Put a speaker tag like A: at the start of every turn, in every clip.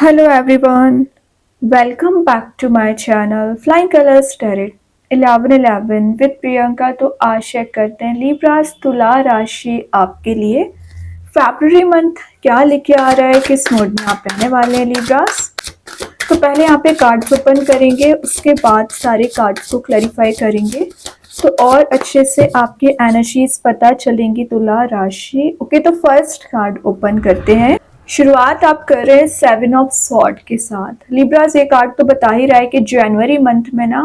A: Hello everyone, welcome back to my channel Flying Colors Tarot 1111 with Priyanka. तो आज check करते हैं लिब्रास तुला राशि आपके लिए फरवरी मंथ क्या लेके आ रहा है, किस मोड में आप रहने वाले हैं लिब्रास। तो पहले यहाँ पे कार्ड्स ओपन करेंगे, उसके बाद सारे कार्ड्स को क्लैरिफाई करेंगे तो और अच्छे से आपकी एनर्जीज पता चलेंगी तुला राशि। ओके, तो फर्स्ट कार्ड ओपन करते हैं। शुरुआत आप कर रहे हैं 7 ऑफ स्वॉर्ड के साथ। लिब्रास ये कार्ड तो बता ही रहा है कि जनवरी मंथ में ना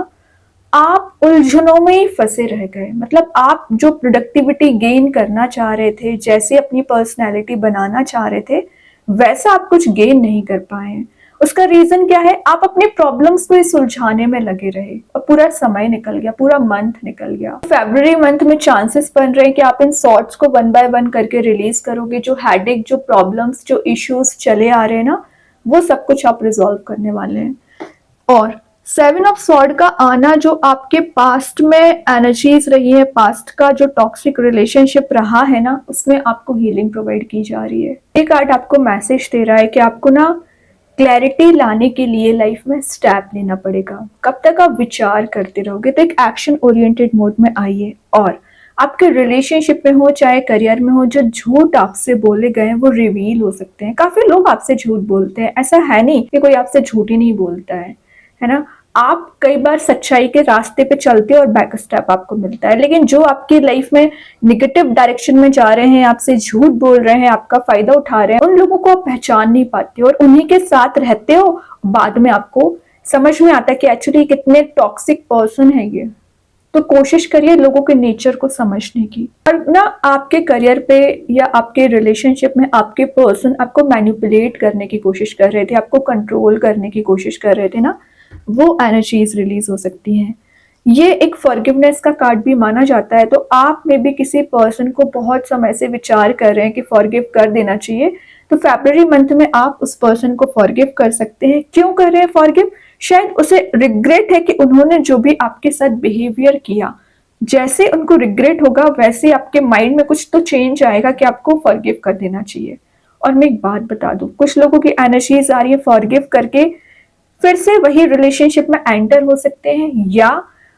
A: आप उलझनों में ही फंसे रह गए। मतलब आप जो प्रोडक्टिविटी गेन करना चाह रहे थे, जैसे अपनी पर्सनैलिटी बनाना चाह रहे थे, वैसा आप कुछ गेन नहीं कर पाए हैं। उसका रीजन क्या है? आप अपने प्रॉब्लम्स को सुलझाने में लगे रहे और पूरा समय निकल गया, पूरा मंथ निकल गया। फरवरी मंथ में चांसेस बन रहे हैं कि आप इन सॉर्ट्स को वन बाय वन करके रिलीज करोगे। जो हेडेक, जो प्रॉब्लम्स, जो इश्यूज चले आ रहे हैं ना, वो सब कुछ आप रिजॉल्व करने वाले हैं। और 7 ऑफ स्वॉर्ड का आना जो आपके पास्ट में एनर्जीज रही है, पास्ट का जो टॉक्सिक रिलेशनशिप रहा है ना, उसमें आपको हीलिंग प्रोवाइड की जा रही है। ये कार्ड आपको मैसेज दे रहा है कि आपको ना क्लैरिटी लाने के लिए लाइफ में स्टेप लेना पड़ेगा। कब तक आप विचार करते रहोगे? तो एक एक्शन ओरिएंटेड मोड में आइए। और आपके रिलेशनशिप में हो चाहे करियर में हो, जो झूठ आपसे बोले गए हैं वो रिवील हो सकते हैं। काफी लोग आपसे झूठ बोलते हैं, ऐसा है नहीं कि कोई आपसे झूठ ही नहीं बोलता है ना। आप कई बार सच्चाई के रास्ते पे चलते हो और बैक स्टेप आपको मिलता है, लेकिन जो आपकी लाइफ में निगेटिव डायरेक्शन में जा रहे हैं, आपसे झूठ बोल रहे हैं, आपका फायदा उठा रहे हैं, उन लोगों को आप पहचान नहीं पाते हो और उन्हीं के साथ रहते हो। बाद में आपको समझ में आता है कि एक्चुअली कितने टॉक्सिक पर्सन है ये। तो कोशिश करिए लोगों के नेचर को समझने की। और ना आपके करियर पे या आपके रिलेशनशिप में आपके पर्सन आपको मैनिपुलेट करने की कोशिश कर रहे थे, आपको कंट्रोल करने की कोशिश कर रहे थे ना, वो एनर्जीज रिलीज हो सकती हैं। ये एक फॉरगिवनेस का कार्ड भी माना जाता है। तो आप में भी किसी पर्सन को बहुत समय से विचार कर रहे हैं कि फॉरगिव कर देना चाहिए, तो फरवरी मंथ में आप उस पर्सन को फॉरगिव कर सकते हैं। क्यों कर रहे हैं फॉरगिव? शायद उसे रिग्रेट है कि उन्होंने जो भी आपके साथ बिहेवियर किया, जैसे उनको रिग्रेट होगा वैसे आपके माइंड में कुछ तो चेंज आएगा कि आपको फॉरगिव कर देना चाहिए। और मैं एक बात बता दूं, कुछ लोगों की एनर्जीज आ रही है फॉरगिव करके फिर से वही रिलेशनशिप में एंटर हो सकते हैं, या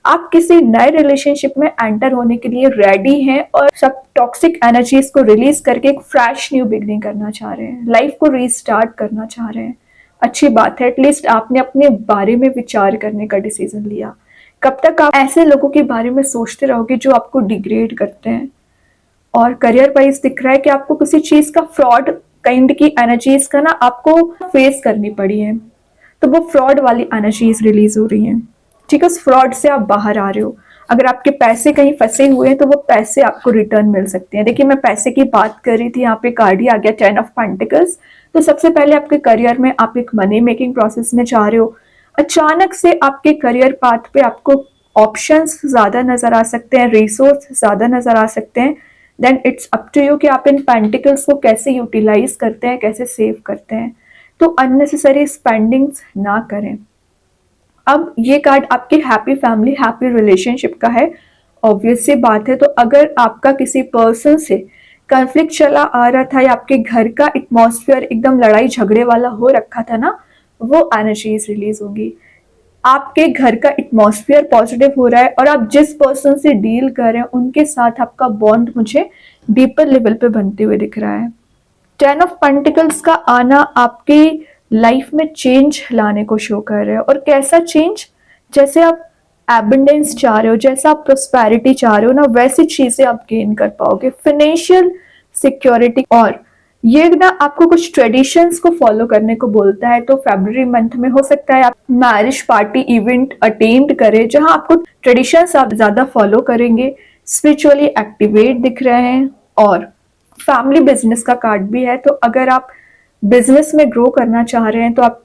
A: आप किसी नए रिलेशनशिप में एंटर होने के लिए रेडी हैं और सब टॉक्सिक एनर्जीज को रिलीज करके एक फ्रेश न्यू बिगनिंग करना चाह रहे हैं, लाइफ को रीस्टार्ट करना चाह रहे हैं। अच्छी बात है, एटलीस्ट आपने अपने बारे में विचार करने का डिसीजन लिया। कब तक आप ऐसे लोगों के बारे में सोचते रहोगे जो आपको डिग्रेड करते हैं? और करियर वाइज दिख रहा है कि आपको किसी चीज का फ्रॉड काइंड की एनर्जीज का ना आपको फेस करनी पड़ी है, तो वो फ्रॉड वाली एनर्जीज रिलीज हो रही हैं। ठीक है, उस फ्रॉड से आप बाहर आ रहे हो। अगर आपके पैसे कहीं फंसे हुए हैं तो वो पैसे आपको रिटर्न मिल सकते हैं। देखिए, मैं पैसे की बात कर रही थी, यहाँ पे कार्ड ही आ गया 10 ऑफ पेंटिकल्स। तो सबसे पहले आपके करियर में आप एक मनी मेकिंग प्रोसेस में जा रहे हो। अचानक से आपके करियर पाथ पे आपको ऑप्शंस ज्यादा नजर आ सकते हैं, रिसोर्स ज्यादा नजर आ सकते हैं। Then it's up to you कि आप इन पेंटिकल्स को कैसे यूटिलाइज करते हैं, कैसे सेव करते हैं। तो अननेसेसरी स्पेंडिंग्स ना करें। अब ये कार्ड आपकी हैप्पी फैमिली, हैप्पी रिलेशनशिप का है। ऑब्वियस सी बात है, तो अगर आपका किसी पर्सन से कॉन्फ्लिक्ट चला आ रहा था या आपके घर का एटमॉस्फेयर एकदम लड़ाई झगड़े वाला हो रखा था ना, वो एनर्जीज रिलीज होगी। आपके घर का एटमॉस्फेयर पॉजिटिव हो रहा है और आप जिस पर्सन से डील कर रहे हैं उनके साथ आपका बॉन्ड मुझे डीपर लेवल पे बनते हुए दिख रहा है। 10 ऑफ पेंटिकल्स का आना आपकी लाइफ में चेंज लाने को शो कर रहे हो। और कैसा चेंज? जैसे आप एबंडेंस चाह रहे हो, जैसा आप प्रोस्पेरिटी चाह रहे हो ना, वैसी चीजें आप गेन कर पाओगे, फाइनेंशियल सिक्योरिटी। और ये ना आपको कुछ ट्रेडिशंस को फॉलो करने को बोलता है। तो फरवरी मंथ में हो सकता है आप मैरिज पार्टी इवेंट अटेंड करें जहां आपको ट्रेडिशंस आप ज्यादा फॉलो करेंगे, स्पिरिचुअली एक्टिवेट दिख रहे हैं। और फैमिली बिजनेस का कार्ड भी है, तो अगर आप बिजनेस में ग्रो करना चाह रहे हैं तो आप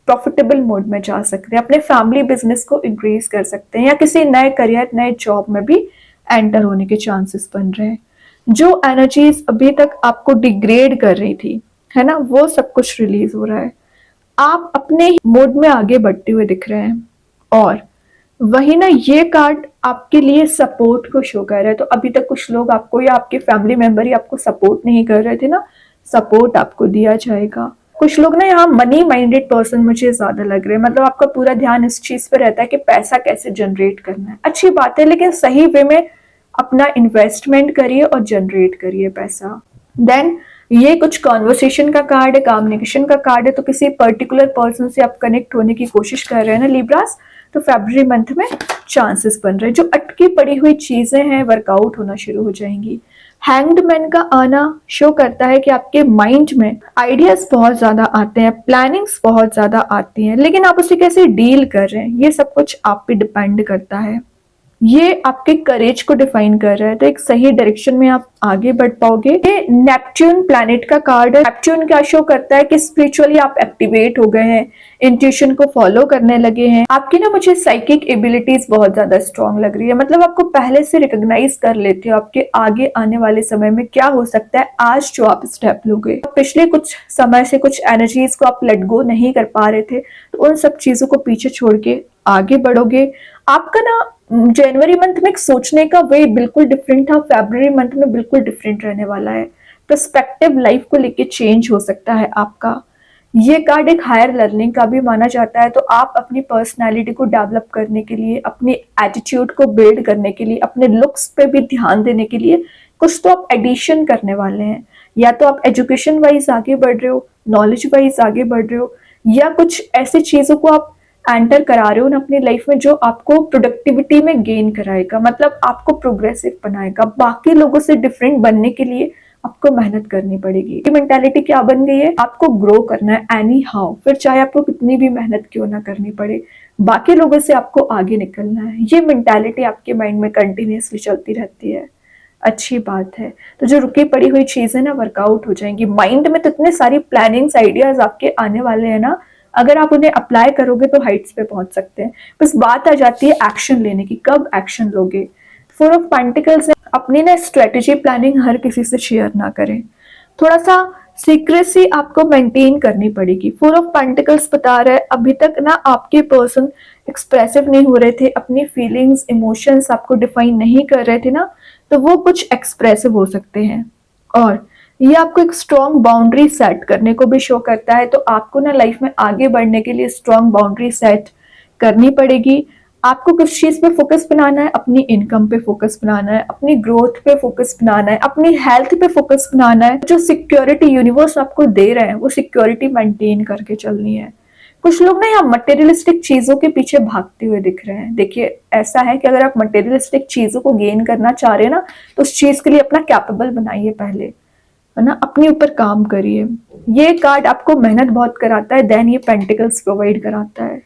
A: प्रॉफिटेबल मोड में जा सकते हैं, अपने फैमिली बिजनेस को इंक्रीज कर सकते हैं, या किसी नए करियर, नए जॉब में भी एंटर होने के चांसेस बन रहे हैं। जो एनर्जीज अभी तक आपको डिग्रेड कर रही थी, है ना, वो सब कुछ रिलीज हो रहा है। आप अपने मोड में आगे बढ़ते हुए दिख रहे हैं। और वही ना, ये कार्ड आपके लिए सपोर्ट को शो कर रहा है। तो अभी तक कुछ लोग आपको या आपके फैमिली मेंबर ही आपको सपोर्ट नहीं कर रहे थे ना, सपोर्ट आपको दिया जाएगा। कुछ लोग ना यहाँ मनी माइंडेड पर्सन मुझे ज्यादा लग रहे हैं, मतलब आपका पूरा ध्यान इस चीज पे रहता है कि पैसा कैसे जनरेट करना है। अच्छी बात है, लेकिन सही वे में अपना इन्वेस्टमेंट करिए और जनरेट करिए पैसा। देन ये कुछ कॉन्वर्सेशन का कार्ड है, कम्युनिकेशन का कार्ड है, तो किसी पर्टिकुलर पर्सन से आप कनेक्ट होने की कोशिश कर रहे हैं ना लिब्रास, तो फरवरी मंथ में चांसेस बन रहे हैं, जो अटकी पड़ी हुई चीजें हैं वर्कआउट होना शुरू हो जाएंगी। हैंग्ड मैन का आना शो करता है कि आपके माइंड में आइडियाज बहुत ज्यादा आते हैं, प्लानिंग्स बहुत ज्यादा आती हैं, लेकिन आप उसे कैसे डील कर रहे हैं ये सब कुछ आप पे डिपेंड करता है। ये आपके करेज को डिफाइन कर रहा है, तो एक सही डायरेक्शन में आप आगे बढ़ पाओगे। ये नेपच्यून प्लैनेट का कार्ड है। नेपच्यून क्या शो करता है कि स्पिरिचुअली आप एक्टिवेट हो गए हैं, इंट्यूशन को फॉलो करने लगे हैं। आपकी ना मुझे साइकिक एबिलिटीज बहुत ज्यादा स्ट्रांग लग रही है, मतलब आपको पहले से रिकॉग्नाइज कर लेते हो आपके आगे आने वाले समय में क्या हो सकता है आज जो आप स्टेप लोगे। पिछले कुछ समय से कुछ एनर्जीज को आप लेट गो नहीं कर पा रहे थे, तो उन सब चीजों को पीछे छोड़ के आगे बढ़ोगे। आपका ना जनवरी मंथ में सोचने का वे बिल्कुल डिफरेंट था, फरवरी मंथ में बिल्कुल डिफरेंट रहने वाला है। पर्सपेक्टिव लाइफ को लेके चेंज हो सकता है आपका। ये कार्ड एक हायर लर्निंग का भी माना जाता है, तो आप अपनी पर्सनालिटी को डेवलप करने के लिए, अपने एटीट्यूड को बिल्ड करने के लिए, अपने लुक्स पे भी ध्यान देने के लिए कुछ तो आप एडिशन करने वाले हैं। या तो आप एजुकेशन वाइज आगे बढ़ रहे हो, नॉलेज वाइज आगे बढ़ रहे हो, या कुछ ऐसी चीजों को आप एंटर करा रहे हो ना अपनी लाइफ में जो आपको प्रोडक्टिविटी में गेन कराएगा, मतलब आपको प्रोग्रेसिव बनाएगा। बाकी लोगों से डिफरेंट बनने के लिए आपको मेहनत करनी पड़ेगी। ये मेंटालिटी क्या बन गई है, आपको ग्रो करना है एनी हाउ, फिर चाहे आपको कितनी भी मेहनत क्यों ना करनी पड़े, बाकी लोगों से आपको आगे निकलना है। ये मेंटालिटी आपके माइंड में कंटिन्यूसली चलती रहती है। अच्छी बात है, तो जो रुकी पड़ी हुई चीजें ना वर्कआउट हो जाएंगी। माइंड में तो इतने सारी प्लानिंग्स आइडियाज आपके आने वाले हैं ना, अगर आप उन्हें अप्लाई करोगे तो हाइट्स पे पहुंच सकते हैं। बस बात आ जाती है एक्शन लेने की, कब एक्शन लोगे। फोर ऑफ पेंटिकल्स, अपनी ना स्ट्रेटेजी प्लानिंग हर किसी से शेयर ना करें, थोड़ा सा सीक्रेसी आपको मेंटेन करनी पड़ेगी। फोर ऑफ पेंटिकल्स बता रहा है अभी तक ना आपके पर्सन एक्सप्रेसिव नहीं हो रहे थे, अपनी फीलिंग्स इमोशंस आपको डिफाइन नहीं कर रहे थे ना, तो वो कुछ एक्सप्रेसिव हो सकते हैं। और ये आपको एक स्ट्रॉन्ग बाउंड्री सेट करने को भी शो करता है, तो आपको ना लाइफ में आगे बढ़ने के लिए स्ट्रॉन्ग बाउंड्री सेट करनी पड़ेगी। आपको किस चीज पे फोकस बनाना है, अपनी इनकम पे फोकस बनाना है, अपनी ग्रोथ पे फोकस बनाना है, अपनी हेल्थ पे फोकस बनाना है। जो सिक्योरिटी यूनिवर्स आपको दे रहे हैं वो सिक्योरिटी मेंटेन करके चलनी है। कुछ लोग ना यहाँ मटेरियलिस्टिक चीजों के पीछे भागते हुए दिख रहे हैं। देखिए ऐसा है कि अगर आप मटेरियलिस्टिक चीजों को गेन करना चाह रहे हैं ना, तो उस चीज के लिए अपना कैपेबल बनाइए पहले, है ना, अपने ऊपर काम करिए। ये कार्ड आपको मेहनत बहुत कराता है, देन ये पेंटिकल्स प्रोवाइड कराता है।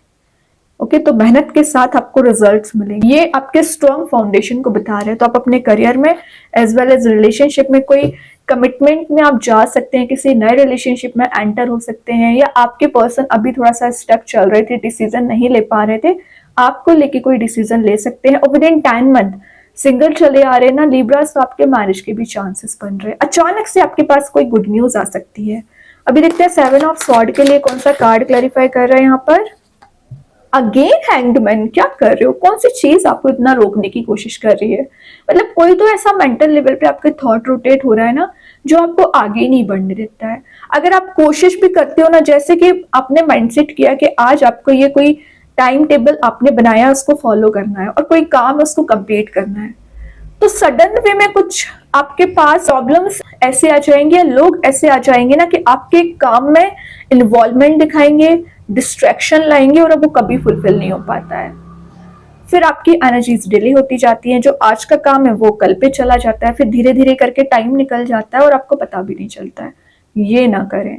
A: ओके, तो मेहनत के साथ आपको रिजल्ट्स मिलेंगे। ये आपके स्ट्रॉन्ग फाउंडेशन को बता रहे हैं, तो आप अपने करियर में एज वेल एज रिलेशनशिप में कोई कमिटमेंट में आप जा सकते हैं, किसी नए रिलेशनशिप में एंटर हो सकते हैं, या आपके पर्सन अभी थोड़ा सा स्टक चल रहे थे, डिसीजन नहीं ले पा रहे थे, आपको लेके कोई डिसीजन ले सकते हैं। और विद इन 10 मंथ सिंगल चले आ रहे हैं ना लिब्रास, तो आपके मैरिज के भी चांसेस बन रहे हैं। अचानक से आपके पास कोई गुड न्यूज आ सकती है। अभी देखते हैं 7 ऑफ स्वॉर्ड के लिए कौन सा कार्ड क्लैरिफाई कर रहा है यहाँ पर। अगेन हैंग्ड मैन, क्या कर रहे हो, कौन सी चीज आपको इतना रोकने की कोशिश कर रही है। मतलब कोई तो ऐसा मेंटल लेवल पे आपके थॉट रोटेट हो रहा है ना, जो आपको आगे नहीं बढ़ने देता है। अगर आप कोशिश भी करते हो ना, जैसे कि आपने माइंडसेट किया कि आज आपको ये कोई टाइम टेबल आपने बनाया, उसको फॉलो करना है और कोई काम है उसको कंप्लीट करना है, तो सडन वे में कुछ आपके पास प्रॉब्लम्स ऐसे आ जाएंगे या लोग ऐसे आ जाएंगे ना कि आपके काम में इन्वॉल्वमेंट दिखाएंगे, डिस्ट्रैक्शन लाएंगे, और अब वो कभी फुलफिल नहीं हो पाता है। फिर आपकी एनर्जीज डिले होती जाती हैं, जो आज का काम है वो कल पे चला जाता है, फिर धीरे धीरे करके टाइम निकल जाता है और आपको पता भी नहीं चलता है। ये ना करें।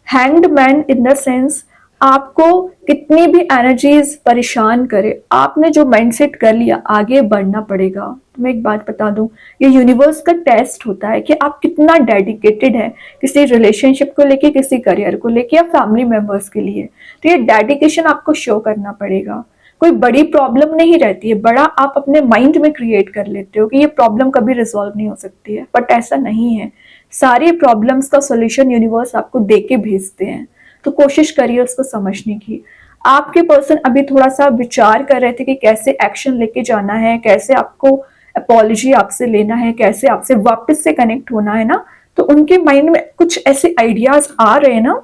A: Hanged man in the sense, आपको कितनी भी एनर्जीज परेशान करे, आपने जो माइंडसेट कर लिया आगे बढ़ना पड़ेगा। तो मैं एक बात बता दूं, ये यूनिवर्स का टेस्ट होता है कि आप कितना डेडिकेटेड है किसी रिलेशनशिप को लेके, किसी करियर को लेके, या फैमिली मेंबर्स के लिए। तो ये डेडिकेशन आपको शो करना पड़ेगा। कोई बड़ी प्रॉब्लम नहीं रहती है, बड़ा आप अपने माइंड में क्रिएट कर लेते हो कि ये प्रॉब्लम कभी रिजॉल्व नहीं हो सकती है, बट ऐसा नहीं है। सारी प्रॉब्लम्स का सॉल्यूशन यूनिवर्स आपको दे के भेजते हैं, तो कोशिश करिए उसको समझने की। आपके पर्सन अभी थोड़ा सा विचार कर रहे थे कि कैसे एक्शन लेके जाना है, कैसे आपको अपॉलॉजी आपसे लेना है, कैसे आपसे वापस से कनेक्ट होना है ना, तो उनके माइंड में कुछ ऐसे आइडियाज आ रहे हैं ना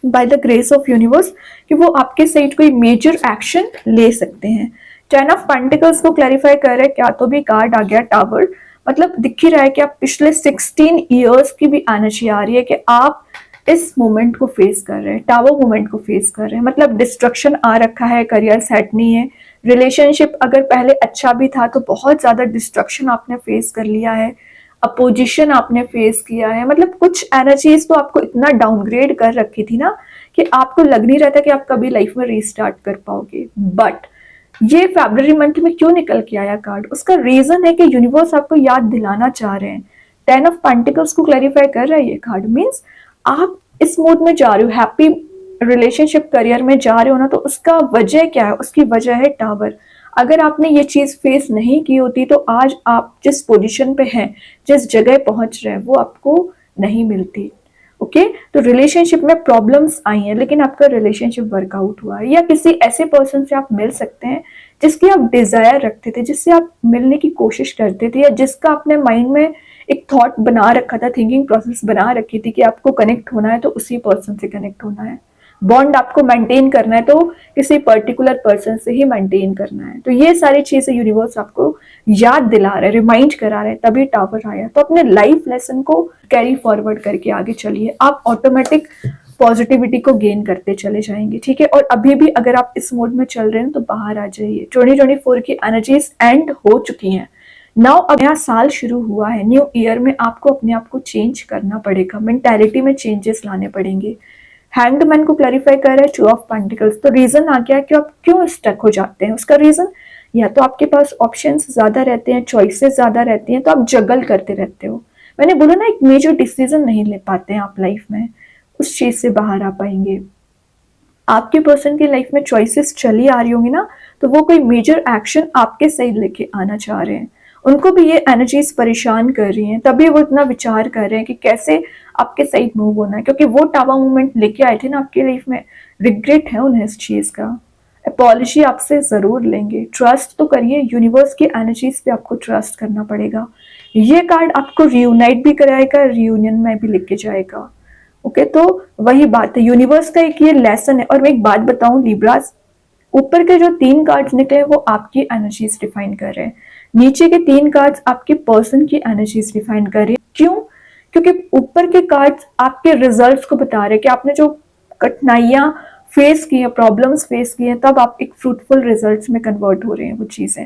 A: by the grace of universe कि वो आपके साइड कोई मेजर एक्शन ले सकते हैं। 10 ऑफ पेंटिकल्स को क्लैरिफाई कर रहे हैं, क्या तो भी कार्ड आ गया टावर, मतलब दिख ही रहा है कि आप पिछले 16 ईयर्स की भी एनर्जी आ रही है कि आप इस मोमेंट को फेस कर रहे हैं, टावर मोमेंट को फेस कर रहे हैं। मतलब डिस्ट्रक्शन आ रखा है, करियर सेट नहीं है, रिलेशनशिप अगर पहले अच्छा भी था तो बहुत ज्यादा डिस्ट्रक्शन आपने फेस कर लिया है, अपोजिशन आपने फेस किया है। मतलब कुछ एनर्जीज तो आपको इतना डाउनग्रेड कर रखी थी ना कि आपको लग नहीं रहा था कि आप कभी लाइफ में रीस्टार्ट कर पाओगे। बट ये फरवरी मंथ में क्यों निकल के आया कार्ड, उसका रीजन है कि यूनिवर्स आपको याद दिलाना चाह रहे हैं। 10 ऑफ पेंटिकल्स को क्लैरिफाई कर रहा है ये कार्ड, मीन्स आप इस मोड में जा रहे हो, हैप्पी रिलेशनशिप करियर में जा रहे हो ना, तो उसका वजह क्या है, उसकी वजह है टावर। अगर आपने ये चीज फेस नहीं की होती तो आज आप जिस पोजीशन पे हैं, जिस जगह पहुंच रहे हैं, वो आपको नहीं मिलती। ओके तो रिलेशनशिप में प्रॉब्लम्स आई हैं लेकिन आपका रिलेशनशिप वर्कआउट हुआ है, या किसी ऐसे पर्सन से आप मिल सकते हैं जिसकी आप डिजायर रखते थे, जिससे आप मिलने की कोशिश करते थे, या जिसका अपने माइंड में एक थॉट बना रखा था, थिंकिंग प्रोसेस बना रखी थी कि आपको कनेक्ट होना है तो उसी पर्सन से कनेक्ट होना है, बॉन्ड आपको मेंटेन करना है तो किसी पर्टिकुलर पर्सन से ही मेंटेन करना है। तो ये सारी चीजें यूनिवर्स आपको याद दिला रहे, रिमाइंड करा रहे, तभी टावर आया। तो अपने लाइफ लेसन को कैरी फॉरवर्ड करके आगे चलिए, आप ऑटोमेटिक पॉजिटिविटी को गेन करते चले जाएंगे। ठीक है, और अभी भी अगर आप इस मोड में चल रहे हैं तो बाहर आ जाइए। 2024 की एनर्जीज एंड हो चुकी हैं, नाउ अब नया साल शुरू हुआ है, न्यू ईयर में आपको अपने आप को चेंज करना पड़ेगा, मेंटालिटी में चेंजेस लाने पड़ेंगे। हैंगमैन को क्लैरिफाई कर रहा है 2 ऑफ पेंटिकल्स। तो रीजन आ गया कि आप क्यों स्टक हो जाते हैं, उसका रीजन या तो आपके पास ऑप्शंस ज्यादा रहते हैं, चॉइसेस ज्यादा रहती हैं, तो आप जगल करते रहते हो। मैंने बोला ना, एक मेजर डिसीजन नहीं ले पाते हैं आप लाइफ में, उस चीज से बाहर आ पाएंगे। आपके पर्सन की लाइफ में चॉइसेस चली आ रही होंगी ना, तो वो कोई मेजर एक्शन आपके साइड लेके आना चाह रहे हैं, उनको भी ये एनर्जीज परेशान कर रही हैं, तभी वो इतना विचार कर रहे हैं कि कैसे आपके साइड मूव होना है, क्योंकि वो टावा मूवमेंट लेके आए थे ना आपकी लाइफ में, रिग्रेट है उन्हें इस चीज का। अपॉलॉजी आपसे जरूर लेंगे, ट्रस्ट तो करिए, यूनिवर्स की एनर्जीज पे आपको ट्रस्ट करना पड़ेगा। ये कार्ड आपको रियूनाइट भी कराएगा, रियूनियन में भी लेके जाएगा। ओके तो वही बात है, यूनिवर्स का एक ये लेसन है। और मैं एक बात बताऊं लिब्रास, ऊपर के जो 3 कार्ड्स निकले वो आपकी एनर्जीज डिफाइन कर रहे हैं, नीचे के 3 कार्ड्स आपके पर्सन की एनर्जीज डिफाइन कर रहे हैं। क्यों? क्योंकि ऊपर के कार्ड्स आपके रिजल्ट्स को बता रहे हैं कि आपने जो कठिनाइयां फेस की है, प्रॉब्लम्स फेस की हैं, तब आप एक फ्रूटफुल रिजल्ट्स में कन्वर्ट हो रहे हैं वो चीजें।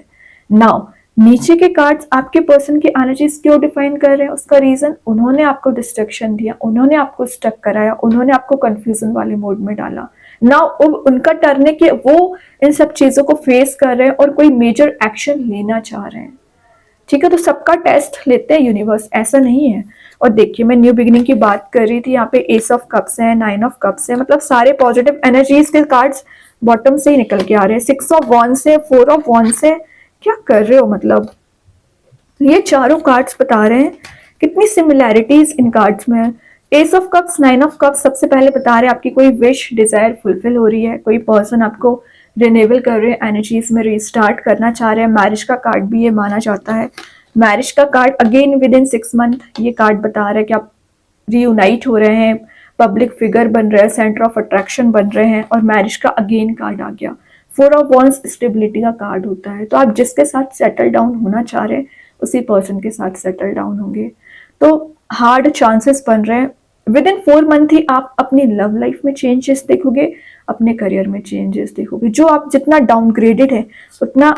A: नाउ नीचे के कार्ड्स आपके पर्सन की एनर्जीज क्यों डिफाइन कर रहे हैं, उसका रीजन उन्होंने आपको डिस्ट्रक्शन दिया, उन्होंने आपको स्टक कराया, उन्होंने आपको कंफ्यूजन वाले मोड में डाला। नाउ अब उनका टर्न है कि वो इन सब चीजों को फेस कर रहे हैं और कोई मेजर एक्शन लेना चाह रहे हैं। ठीक है, तो सबका टेस्ट लेते हैं यूनिवर्स, ऐसा नहीं है। और देखिए मैं न्यू बिगिनिंग की बात कर रही थी, यहाँ पे एस ऑफ कप्स है, 9 ऑफ कप्स है, मतलब सारे पॉजिटिव एनर्जीज के कार्ड्स बॉटम से ही निकल के आ रहे हैं। 6 ऑफ वॉन्ड्स है, 4 ऑफ वॉन्ड्स है, क्या कर रहे हो मतलब। ये चारों कार्ड्स बता रहे हैं कितनी सिमिलैरिटीज इन कार्ड्स में है। S of cups, 9 of cups सबसे पहले बता रहे हैं आपकी कोई विश डिजायर फुलफिल हो रही है, कोई पर्सन आपको रिन्यूअल कर रहे हैं, एनर्जीज में रीस्टार्ट करना चाह रहे हैं। मैरिज का कार्ड भी ये माना जाता है। मैरिज का card again with in 6 month, ये कार्ड बता रहा है कि आप रियूनाइट हो रहे हैं, पब्लिक फिगर बन रहे हैं, सेंटर ऑफ अट्रैक्शन बन रहे हैं। और मैरिज का अगेन कार्ड आ गया। 4 ऑफ वॉन्ड्स स्टेबिलिटी का कार्ड होता है, तो आप जिसके साथ सेटल डाउन होना चाह रहे हैं उसी पर्सन के साथ सेटल डाउन होंगे। तो हार्ड चांसेस बन रहे हैं, विद इन 4 मंथ ही आप अपनी लव लाइफ में चेंजेस देखोगे, अपने करियर में चेंजेस देखोगे। जो आप जितना डाउनग्रेडेड है उतना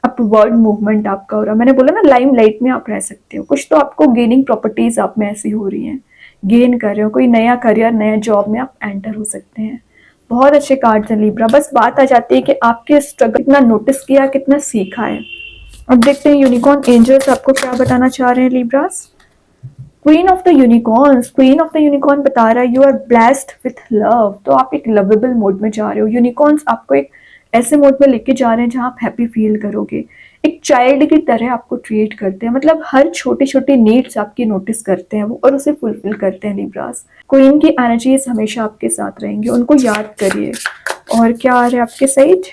A: अपवर्ड मूवमेंट आपका हो रहा है। मैंने बोला ना, लाइम लाइट में आप रह सकते हो, कुछ तो आपको गेनिंग प्रॉपर्टीज आप में ऐसी हो रही हैं, गेन कर रहे हो, कोई नया करियर नया जॉब में आप एंटर हो सकते हैं। बहुत अच्छे कार्ड्स हैं लिब्रा, बस बात आ जाती है कि आपके स्ट्रगल कितना नोटिस किया, कितना सीखा है। अब देखते हैं यूनिकॉर्न एंजल्स आपको क्या बताना चाह रहे हैं Libras. Queen of the unicorns, queen of the unicorn बता रहा है you are blessed with love, तो आप एक लवेबल मोड में जा रहे हो। यूनिकॉर्न्स आपको एक ऐसे मोड में लेके जा रहे हैं जहां आप हैप्पी फील करोगे, एक चाइल्ड की तरह आपको ट्रीट करते हैं, मतलब हर छोटी छोटी नीड्स आपकी नोटिस करते हैं वो और उसे फुलफिल करते हैं लिब्रास। क्वीन की एनर्जीज हमेशा आपके साथ रहेंगी, उनको याद करिए। और क्या आ रहा है आपके साइड,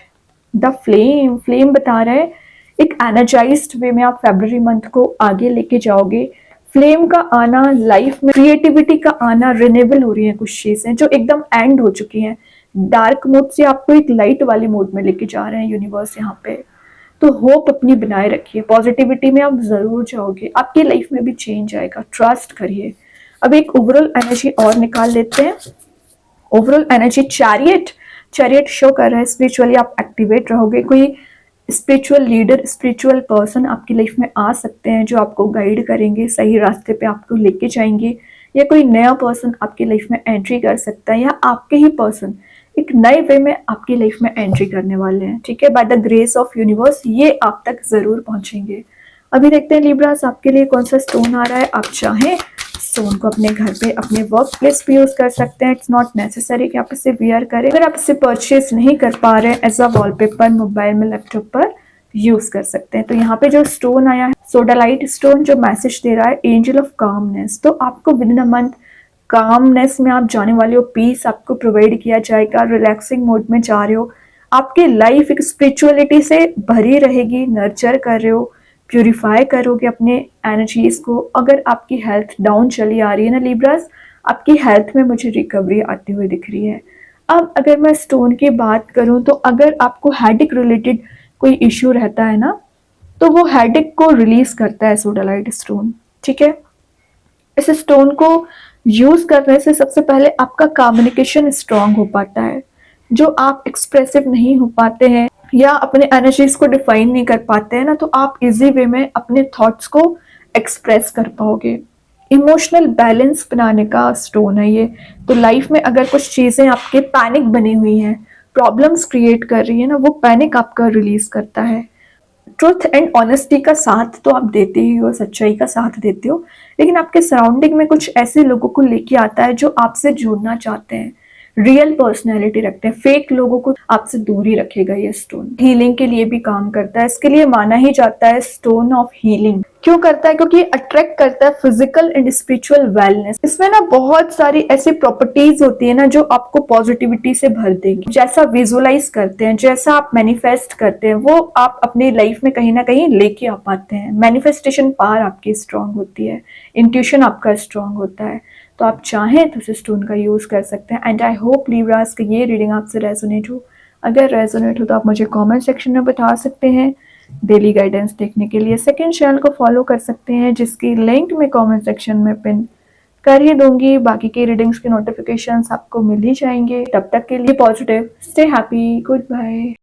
A: द फ्लेम, फ्लेम बता रहा है एक एनर्जाइज्ड वे में आप फरवरी मंथ को आगे लेके जाओगे, फ्लेम का आना, लाइफ में क्रिएटिविटी का आना, रिनेबल हो रही है कुछ चीजें जो एकदम एंड हो चुकी हैं। डार्क मोड से आपको एक लाइट वाली मोड में लेके जा रहे हैं यूनिवर्स यहाँ पे। तो होप अपनी बनाए रखिए, पॉजिटिविटी में आप जरूर जाओगे, आपकी लाइफ में भी चेंज आएगा, ट्रस्ट करिए। अब एक ओवरऑल एनर्जी और निकाल लेते हैं। Overall energy chariot, chariot show कर रहा है स्पिरिचुअली आप एक्टिवेट रहोगे। कोई स्पिरिचुअल लीडर, स्पिरिचुअल पर्सन आपकी लाइफ में आ सकते हैं जो आपको गाइड करेंगे, सही रास्ते पे आपको लेके जाएंगे। या कोई नया पर्सन आपकी लाइफ में एंट्री कर सकता है, या आपके ही पर्सन एक नए वे में आपकी लाइफ में एंट्री करने वाले हैं। ठीक है, by the grace of universe ये आप तक जरूर पहुंचेंगे। अभी देखते हैं लिब्रास आपके लिए कौन सा स्टोन आ रहा है। आप चाहें स्टोन को अपने घर पे, अपने वर्क प्लेस पे यूज कर सकते हैं। इट्स नॉट नेसेसरी कि आप इसे वियर करें। अगर आप इसे परचेज नहीं कर पा रहे हैं, एज अ वॉलपेपर मोबाइल में, लैपटॉप पर यूज कर सकते हैं। तो यहाँ पे जो स्टोन आया है सोडालाइट स्टोन, जो मैसेज दे रहा है एंजल ऑफ कामनेस। तो आपको with in a month calmness में आप जाने वाले हो, पीस आपको प्रोवाइड किया जाएगा, रिलैक्सिंग मोड में जा रहे हो, आपकी लाइफ एक स्पिरिचुअलिटी से भरी रहेगी, नर्चर कर रहे हो, प्यूरिफाई करोगे अपने एनर्जीज को। अगर आपकी हेल्थ डाउन चली आ रही है ना लिब्रास, आपकी हेल्थ में मुझे रिकवरी आती हुई दिख रही है। अब अगर मैं स्टोन की बात करूं तो अगर आपको हेडेक रिलेटेड कोई इश्यू रहता है ना, तो वो हेडेक को रिलीज करता है सोडालाइट स्टोन। ठीक है, इस स्टोन को यूज करने से सबसे पहले आपका कम्युनिकेशन स्ट्रांग हो पाता है। जो आप एक्सप्रेसिव नहीं हो पाते हैं या अपने एनर्जीज को डिफाइन नहीं कर पाते हैं ना, तो आप इजी वे में अपने थॉट्स को एक्सप्रेस कर पाओगे। इमोशनल बैलेंस बनाने का स्टोन है ये। तो लाइफ में अगर कुछ चीजें आपके पैनिक बनी हुई हैं, प्रॉब्लम्स क्रिएट कर रही है ना, वो पैनिक आपका रिलीज करता है। ट्रुथ एंड ऑनेस्टी का साथ तो आप देते ही हो, सच्चाई का साथ देते हो, लेकिन आपके सराउंडिंग में कुछ ऐसे लोगों को लेके आता है जो आपसे जुड़ना चाहते हैं, रियल पर्सनैलिटी रखते हैं। फेक लोगों को आपसे दूर ही रखेगा ये स्टोन। हीलिंग के लिए भी काम करता है, इसके लिए माना ही जाता है स्टोन ऑफ हीलिंग। क्यों करता है? क्योंकि अट्रैक्ट करता है फिजिकल एंड स्पिरिचुअल वेलनेस। इसमें ना बहुत सारी ऐसी प्रॉपर्टीज होती है ना जो आपको पॉजिटिविटी से भर देंगी। जैसा विजुअलाइज करते हैं, जैसा आप मैनिफेस्ट करते हैं, वो आप अपनी लाइफ में कहीं ना कहीं लेके आ पाते हैं। मैनिफेस्टेशन पावर आपकी स्ट्रांग होती है, इंट्यूशन आपका स्ट्रांग होता है। तो आप चाहें तो इस स्टोन का यूज कर सकते हैं। एंड आई होप लिब्रास कि ये रीडिंग आपसे रेजोनेट हो। अगर रेजोनेट हो तो आप मुझे कमेंट सेक्शन में बता सकते हैं। डेली गाइडेंस देखने के लिए सेकंड चैनल को फॉलो कर सकते हैं, जिसकी लिंक मैं कमेंट सेक्शन में पिन कर ही दूंगी। बाकी की रीडिंग्स के नोटिफिकेशंस आपको मिल ही जाएंगे। तब तक के लिए positive, stay happy, good bye.